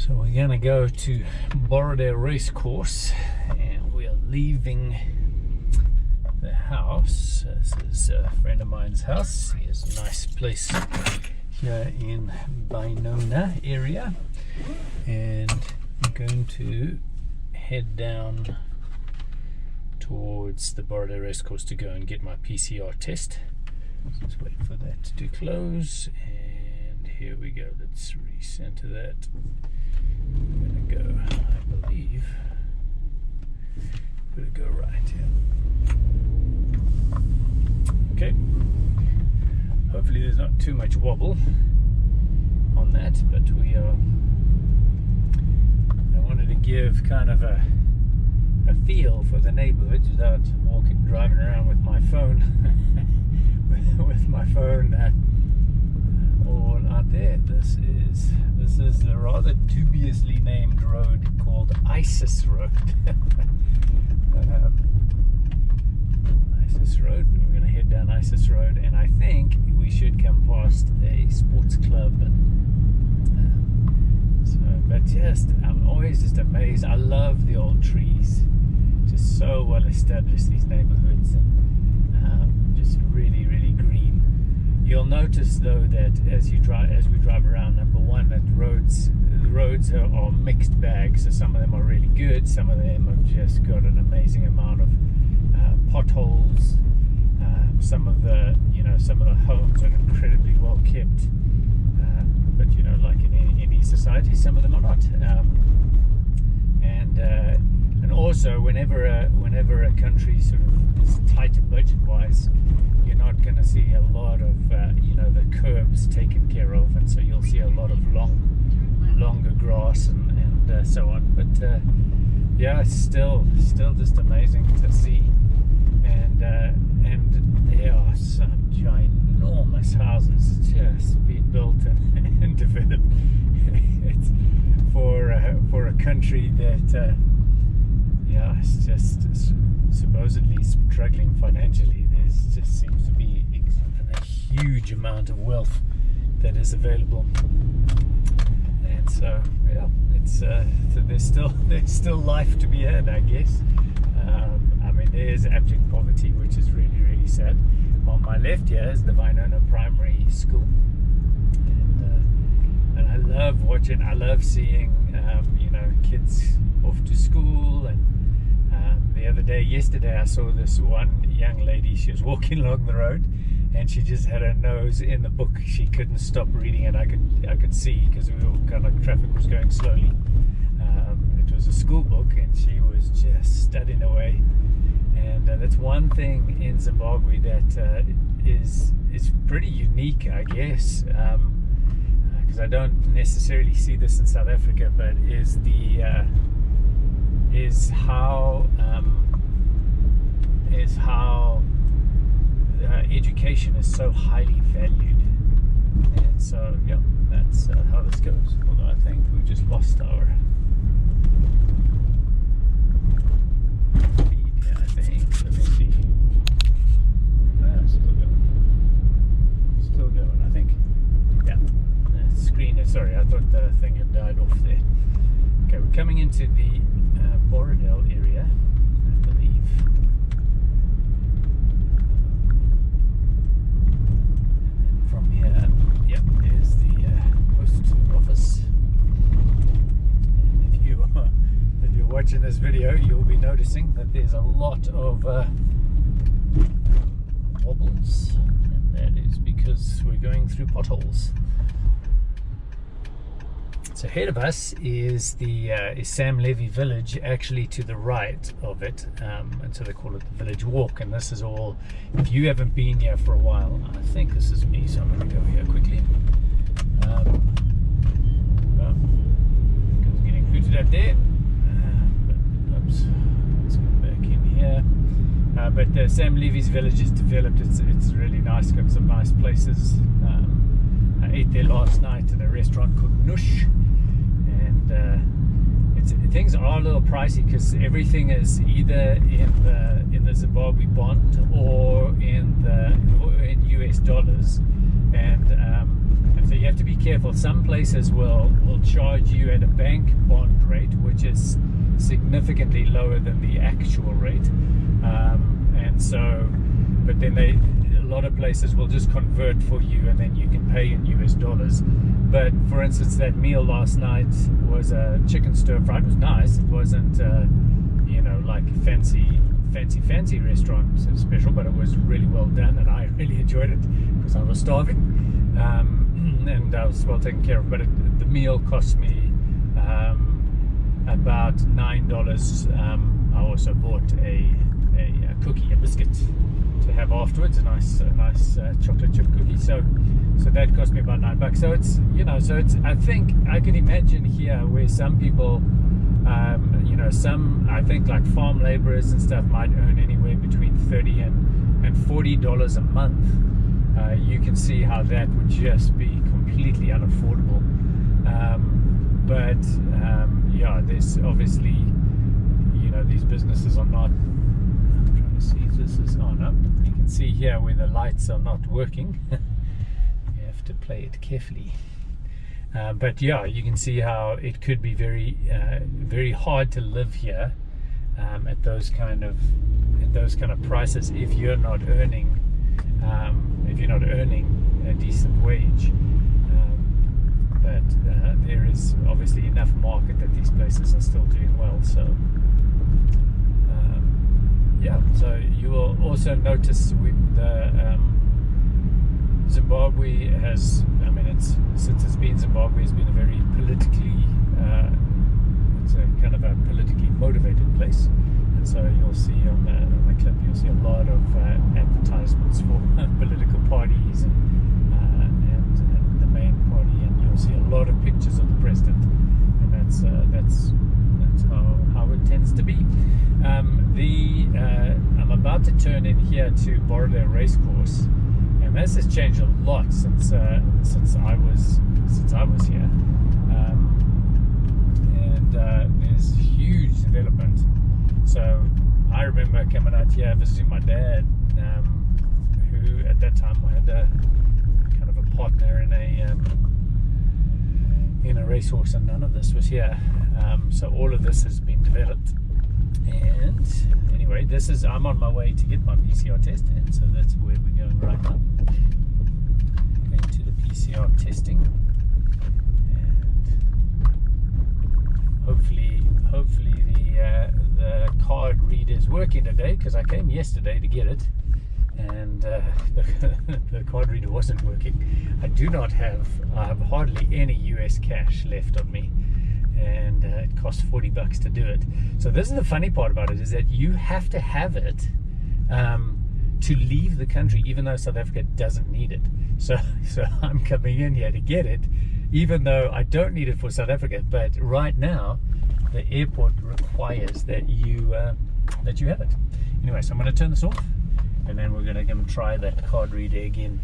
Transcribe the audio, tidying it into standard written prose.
So we're gonna go to Harare race course, and we are leaving the house. This is a friend of mine's house. He has a nice place here in Binona area, and I'm going to head down towards the Harare race course to go and get my PCR test. Just wait for that to close, and here we go. Let's recenter that. I'm gonna go, I believe, I'm gonna go right here. Okay. Hopefully there's not too much wobble on that, but we are. I wanted to give kind of a feel for the neighborhood without driving around with my phone, with my phone all out there. This is a rather dubiously named road called ISIS Road. ISIS Road. We're going to head down ISIS Road, and I think we should come past a sports club. But just, I'm always just amazed. I love the old trees. Just so well established, these neighborhoods, and just really, really green. You'll notice though that as we drive around, number one, that the roads are mixed bags. So some of them are really good, some of them have just got an amazing amount of potholes. Some of the homes are incredibly well kept, but like in any society, some of them are not. And also, whenever a country sort of is tight budget-wise, you're not going to see a lot of the curbs taken care of, and so you'll see a lot of longer grass and so on. But yeah, it's still just amazing to see, and there are some ginormous houses just being built and developed. It's for a country that it's just supposedly struggling financially. There's just seems to be a huge amount of wealth that is available, and so it's so there's still life to be had, I guess. I mean, there's abject poverty, which is really, really sad. On my left here is the Binona Primary School, and I love seeing kids off to school. And yesterday I saw this one young lady. She was walking along the road, and she just had her nose in the book. She couldn't stop reading it. I could see, because we were kind of, traffic was going slowly. It was a school book, and she was just studying away. And that's one thing in Zimbabwe that is pretty unique, I guess, because I don't necessarily see this in South Africa, but is how education is so highly valued. And so that's how this goes. Although I think we've just lost our feed here, I think. Let me see. Still going, I think. Yeah. The screen is, sorry, I thought the thing had died off there. Okay, we're coming into the Harare area, I believe. And then from here, there's the post office. And if you're watching this video, you'll be noticing that there's a lot of wobbles, and that is because we're going through potholes. So ahead of us is the Sam Levy village, actually to the right of it, and so they call it the village walk. And this is all, if you haven't been here for a while, I think this is me, so I'm going to go here quickly. Getting hooted at there, but oops, let's go back in here. But Sam Levy's village is developed. It's really nice, got some nice places. I ate there last night at a restaurant called Nush, and things are a little pricey because everything is either in the Zimbabwe bond or in US dollars, and so you have to be careful. Some places will charge you at a bank bond rate, which is significantly lower than the actual rate, and so, but then a lot of places will just convert for you, and then you can pay in US dollars. But for instance, that meal last night was a chicken stir fry. It was nice. It wasn't like fancy restaurant special, but it was really well done, and I really enjoyed it because I was starving, and I was well taken care of. But the meal cost me about $9. I also bought a cookie, a biscuit to have afterwards, a nice chocolate chip cookie. So that cost me about $9. So it's I think I can imagine here where some people, some, I think, like farm laborers and stuff might earn anywhere between $30 and $40 a month. You can see how that would just be completely unaffordable. There's obviously, these businesses are not. I'm trying to see if this is on up. You can see here where the lights are not working. You have to play it carefully. But yeah, you can see how it could be very, very hard to live here at those kind of prices if you're not earning a decent wage. But there is obviously enough market that these places are still doing well. So so you will also notice Zimbabwe has, since it's been Zimbabwe, has been a very politically, it's a kind of a politically motivated place, and so you'll see on the clip, you'll see a lot of advertisements for political parties and the main party, and you'll see a lot of pictures of the president, and that's how it tends to be. I'm about to turn in here to Border Race Course. And this has changed a lot since I was here, and there's huge development. So I remember coming out here visiting my dad, who at that time had a kind of a partner in a racehorse, and none of this was here. So all of this has been developed. And anyway, I'm on my way to get my PCR test, and so that's where we're going right now. Going to the PCR testing, and hopefully the card reader is working today, because I came yesterday to get it, and the card reader wasn't working. I have hardly any US cash left on me, and it costs $40 to do it. So this is the funny part about it, is that you have to have it to leave the country, even though South Africa doesn't need it. So I'm coming in here to get it, even though I don't need it for South Africa. But right now, the airport requires that you have it. Anyway, so I'm going to turn this off, and then we're going to go and try that card reader again.